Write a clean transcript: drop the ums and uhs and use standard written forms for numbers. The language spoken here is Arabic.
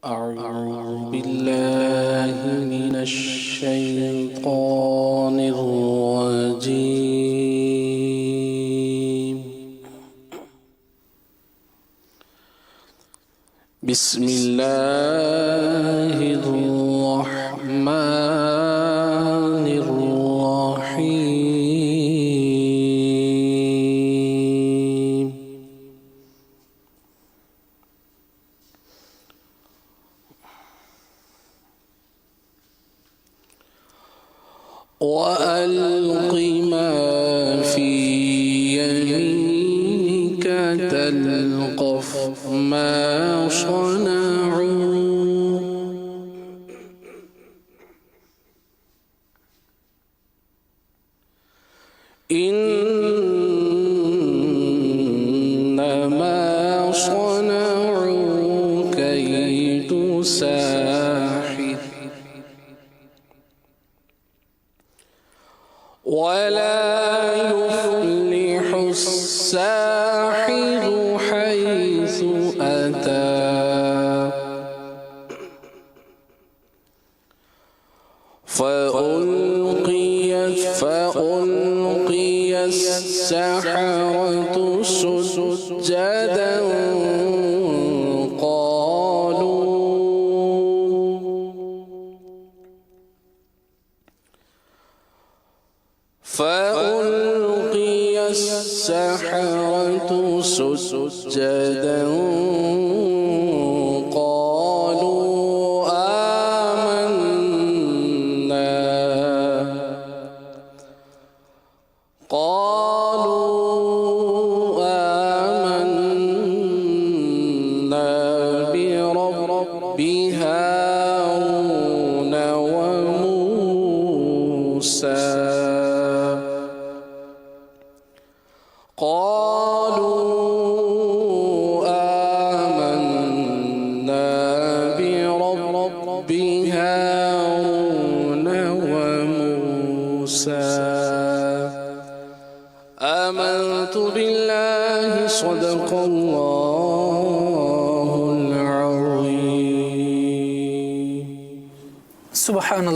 أعوذ بالله من الشيطان الرجيم. بسم الله الرحمن الرحيم. وألق ما في يمينك تلقف ما صنعوا إنما صنعوا كيد ساحر ولا يفلح الساحر حيث أتى فألقي السحرة سجدا قالوا آمنا برب هارون وموسى آمنت بالله صدق الله العظيم. سبحان الله.